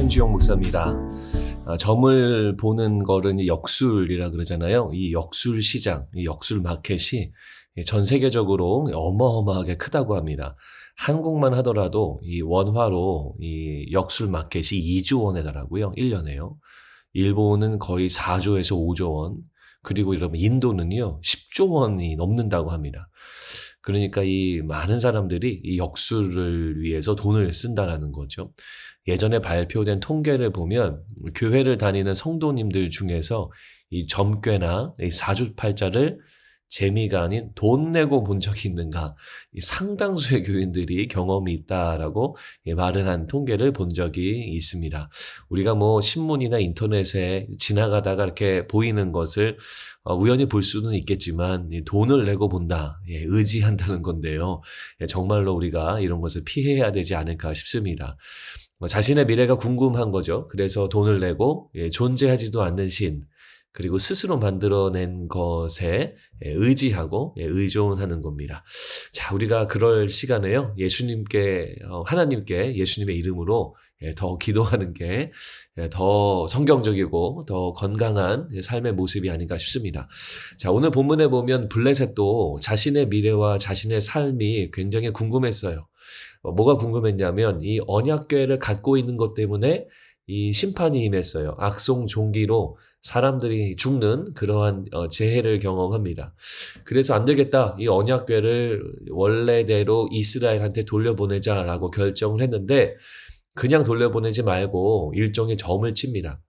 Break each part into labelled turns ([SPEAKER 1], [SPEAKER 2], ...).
[SPEAKER 1] 신주영 목사입니다. 점을 보는 거는 이 역술이라 그러잖아요. 이 역술 시장, 이 역술 마켓이 전 세계적으로 어마어마하게 크다고 합니다. 한국만 하더라도 이 원화로 이 역술 마켓이 2조 원에 달하고요. 1년에요. 일본은 거의 4조에서 5조 원, 그리고 여러분 인도는요 10조 원이 넘는다고 합니다. 그러니까 이 많은 사람들이 이 역술을 위해서 돈을 쓴다라는 거죠. 예전에 발표된 통계를 보면 교회를 다니는 성도님들 중에서 이 점괘나 이 사주팔자를 재미가 아닌 돈 내고 본 적이 있는가, 이 상당수의 교인들이 경험이 있다라고 말을 한 통계를 본 적이 있습니다. 우리가 뭐 신문이나 인터넷에 지나가다가 이렇게 보이는 것을 우연히 볼 수는 있겠지만 돈을 내고 본다, 의지한다는 건데요. 정말로 우리가 이런 것을 피해야 되지 않을까 싶습니다. 자신의 미래가 궁금한 거죠. 그래서 돈을 내고 존재하지도 않는 신, 그리고 스스로 만들어낸 것에 의지하고 의존하는 겁니다. 자, 우리가 그럴 시간에요. 하나님께 예수님의 이름으로 더 기도하는 게 더 성경적이고 더 건강한 삶의 모습이 아닌가 싶습니다. 자, 오늘 본문에 보면 블레셋도 자신의 미래와 자신의 삶이 굉장히 궁금했어요. 뭐가 궁금했냐면 이 언약궤를 갖고 있는 것 때문에 이 심판이 임했어요. 악송 종기로 사람들이 죽는 그러한 재해를 경험합니다. 그래서 안 되겠다, 이 언약궤를 원래대로 이스라엘한테 돌려보내자라고 결정을 했는데 그냥 돌려보내지 말고 일종의 점을 칩니다.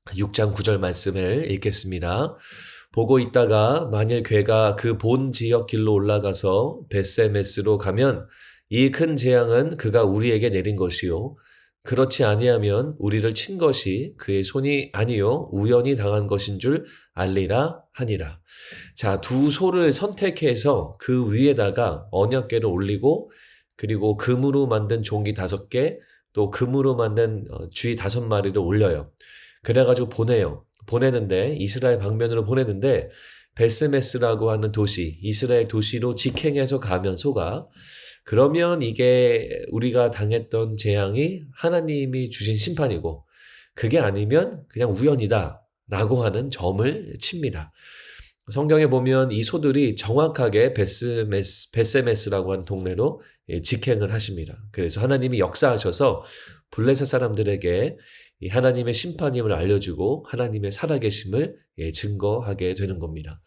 [SPEAKER 1] 6장 9절 말씀을 읽겠습니다. 보고 있다가 만일 궤가 그 본 지역 길로 올라가서 벳세메스로 가면 이 큰 재앙은 그가 우리에게 내린 것이요, 그렇지 아니하면 우리를 친 것이 그의 손이 아니요 우연히 당한 것인 줄 알리라 하니라. 자, 두 소를 선택해서 그 위에다가 언약궤를 올리고, 그리고 금으로 만든 종기 5개, 또 금으로 만든 쥐 5마리를 올려요. 그래가지고 보내는데 이스라엘 방면으로 보내는데 벳세메스라고 하는 도시, 이스라엘 도시로 직행해서 가면 소가, 그러면 이게 우리가 당했던 재앙이 하나님이 주신 심판이고, 그게 아니면 그냥 우연이다 라고 하는 점을 칩니다. 성경에 보면 이 소들이 정확하게 벳세메스라고 하는 동네로 직행을 하십니다. 그래서 하나님이 역사하셔서 블레셋 사람들에게 이 하나님의 심판임을 알려주고 하나님의 살아계심을 증거하게 되는 겁니다.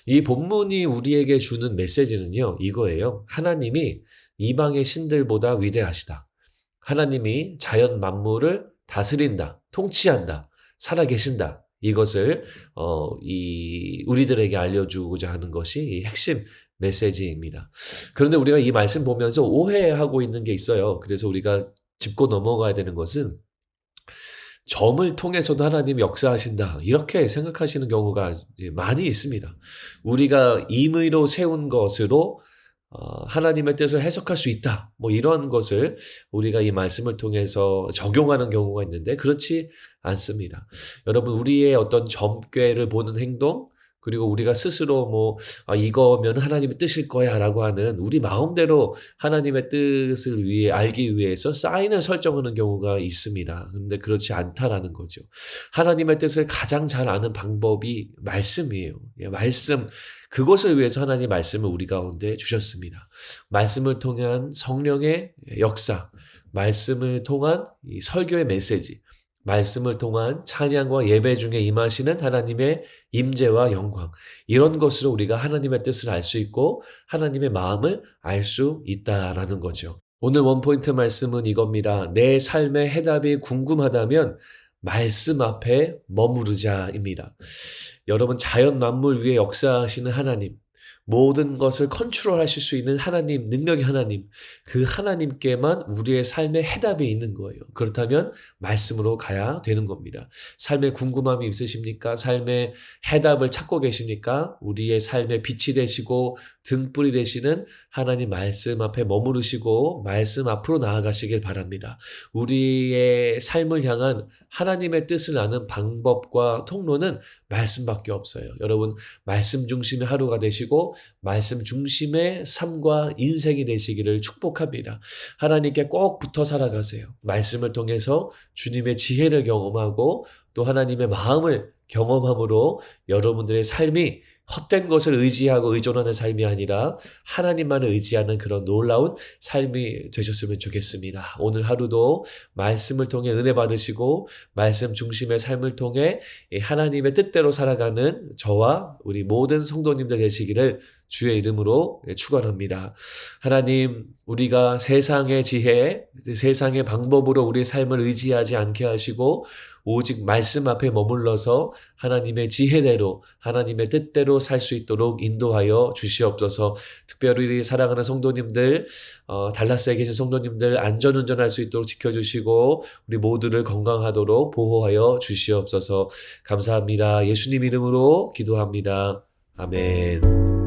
[SPEAKER 1] 이 본문이 우리에게 주는 메시지는요, 이거예요. 하나님이 이방의 신들보다 위대하시다. 하나님이 자연 만물을 다스린다, 통치한다, 살아계신다. 이것을 우리들에게 알려주고자 하는 것이 이 핵심 메시지입니다. 그런데 우리가 이 말씀 보면서 오해하고 있는 게 있어요. 그래서 우리가 짚고 넘어가야 되는 것은 점을 통해서도 하나님이 역사하신다, 이렇게 생각하시는 경우가 많이 있습니다. 우리가 임의로 세운 것으로 하나님의 뜻을 해석할 수 있다, 뭐 이런 것을 우리가 이 말씀을 통해서 적용하는 경우가 있는데 그렇지 않습니다. 여러분, 우리의 어떤 점괘를 보는 행동, 그리고 우리가 스스로 이거면 하나님의 뜻일 거야 라고 하는 우리 마음대로 하나님의 뜻을 알기 위해서 사인을 설정하는 경우가 있습니다. 그런데 그렇지 않다라는 거죠. 하나님의 뜻을 가장 잘 아는 방법이 말씀이에요. 말씀, 그것을 위해서 하나님 말씀을 우리 가운데 주셨습니다. 말씀을 통한 성령의 역사, 말씀을 통한 이 설교의 메시지, 말씀을 통한 찬양과 예배 중에 임하시는 하나님의 임재와 영광, 이런 것으로 우리가 하나님의 뜻을 알 수 있고 하나님의 마음을 알 수 있다라는 거죠. 오늘 원포인트 말씀은 이겁니다. 내 삶의 해답이 궁금하다면 말씀 앞에 머무르자입니다. 여러분, 자연 만물 위에 역사하시는 하나님, 모든 것을 컨트롤하실 수 있는 하나님, 능력의 하나님, 그 하나님께만 우리의 삶의 해답이 있는 거예요. 그렇다면 말씀으로 가야 되는 겁니다. 삶에 궁금함이 있으십니까? 삶의 해답을 찾고 계십니까? 우리의 삶의 빛이 되시고 등불이 되시는 하나님 말씀 앞에 머무르시고 말씀 앞으로 나아가시길 바랍니다. 우리의 삶을 향한 하나님의 뜻을 아는 방법과 통로는 말씀밖에 없어요. 여러분, 말씀 중심의 하루가 되시고 말씀 중심의 삶과 인생이 되시기를 축복합니다. 하나님께 꼭 붙어 살아가세요. 말씀을 통해서 주님의 지혜를 경험하고 또 하나님의 마음을 경험함으로 여러분들의 삶이 헛된 것을 의지하고 의존하는 삶이 아니라 하나님만을 의지하는 그런 놀라운 삶이 되셨으면 좋겠습니다. 오늘 하루도 말씀을 통해 은혜 받으시고 말씀 중심의 삶을 통해 하나님의 뜻대로 살아가는 저와 우리 모든 성도님들 되시기를 주의 이름으로 축원합니다. 하나님, 우리가 세상의 지혜, 세상의 방법으로 우리의 삶을 의지하지 않게 하시고 오직 말씀 앞에 머물러서 하나님의 지혜대로 하나님의 뜻대로 살 수 있도록 인도하여 주시옵소서. 특별히 우리 사랑하는 성도님들, 달라스에 계신 성도님들 안전운전할 수 있도록 지켜주시고 우리 모두를 건강하도록 보호하여 주시옵소서. 감사합니다. 예수님 이름으로 기도합니다. 아멘.